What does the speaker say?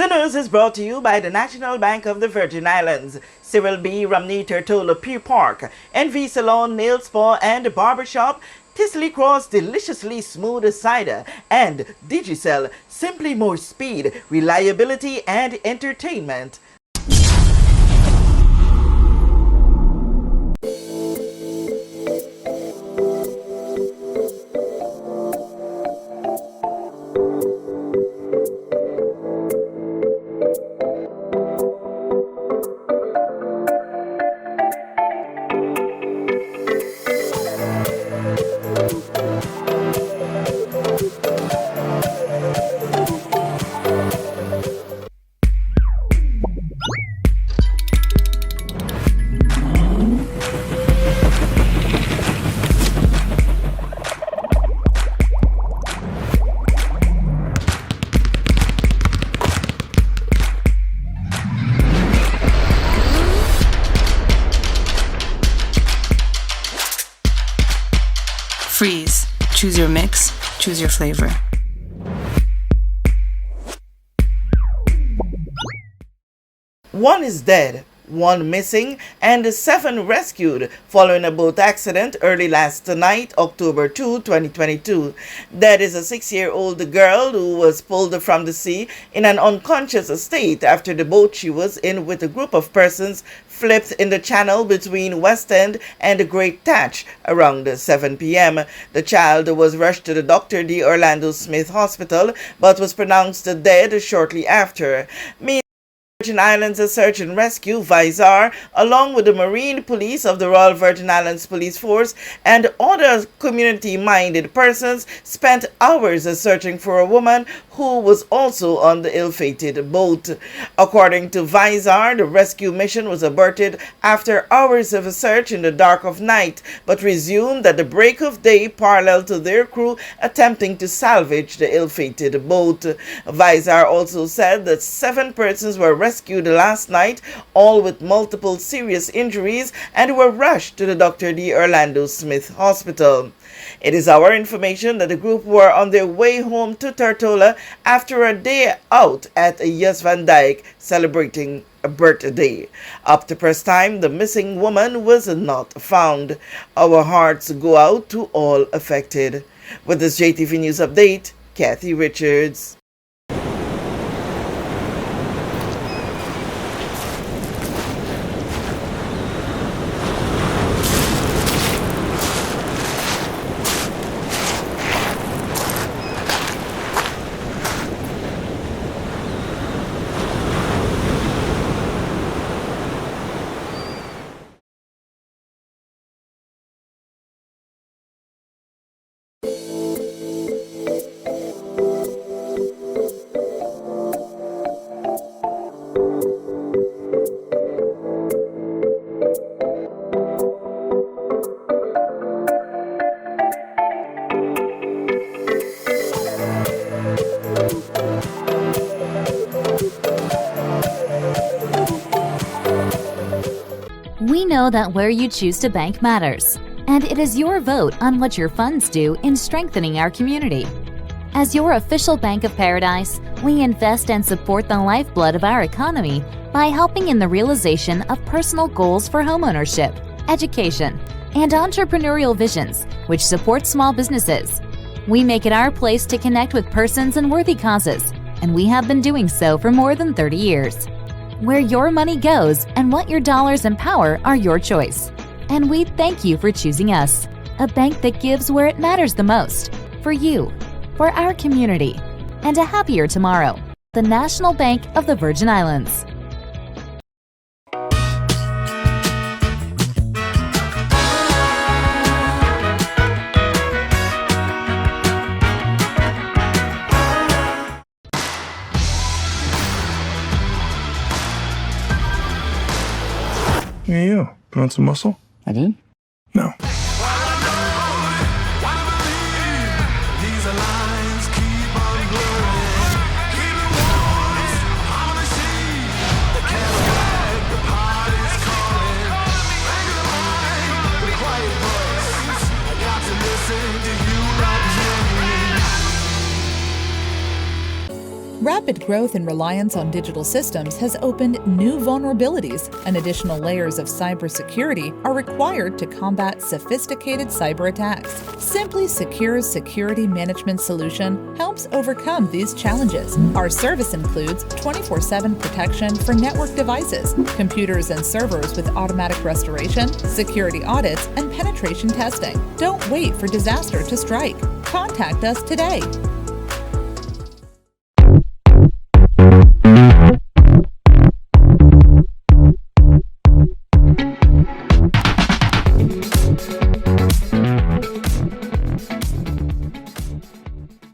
The news is brought to you by the National Bank of the Virgin Islands, Cyril B. Romney Tertola Pier Park, NV Salon, Nail Spa and Barbershop, Tisley Cross Deliciously Smooth Cider, and Digicel, simply more speed, reliability and entertainment. Freeze. Choose your mix, choose your flavor. One is dead, one missing, and 7 rescued following a boat accident early last night, October 2, 2022. That is a 6-year-old girl who was pulled from the sea in an unconscious state after the boat she was in with a group of persons flipped in the channel between West End and Great Thatch around 7 p.m. The child was rushed to the Dr. D. Orlando Smith Hospital but was pronounced dead shortly after. Virgin Islands Search and Rescue VISAR, along with the Marine Police of the Royal Virgin Islands Police Force and other community-minded persons, spent hours searching for a woman who was also on the ill-fated boat. According to VISAR, the rescue mission was aborted after hours of a search in the dark of night, but resumed at the break of day parallel to their crew attempting to salvage the ill-fated boat. VISAR also said that 7 persons were rescued last night, all with multiple serious injuries, and were rushed to the Dr. D. Orlando Smith Hospital. It is our information that the group were on their way home to Tertola after a day out at Jas Van Dyke celebrating a birthday. Up to press time, the missing woman was not found. Our hearts go out to all affected. With this JTV News update, Kathy Richards. We know that where you choose to bank matters, and it is your vote on what your funds do in strengthening our community. As your official Bank of Paradise, we invest and support the lifeblood of our economy by helping in the realization of personal goals for homeownership, education, and entrepreneurial visions, which support small businesses. We make it our place to connect with persons and worthy causes, and we have been doing so for more than 30 years. Where your money goes and what your dollars empower are your choice. And we thank you for choosing us, a bank that gives where it matters the most, for you, for our community, and a happier tomorrow. The National Bank of the Virgin Islands. Hey, you. Put on some muscle? I did? No. rapid growth and reliance on digital systems has opened new vulnerabilities, and additional layers of cybersecurity are required to combat sophisticated cyber attacks. Simply Secure's security management solution helps overcome these challenges. Our service includes 24/7 protection for network devices, computers and servers with automatic restoration, security audits, and penetration testing. Don't wait for disaster to strike. Contact us today.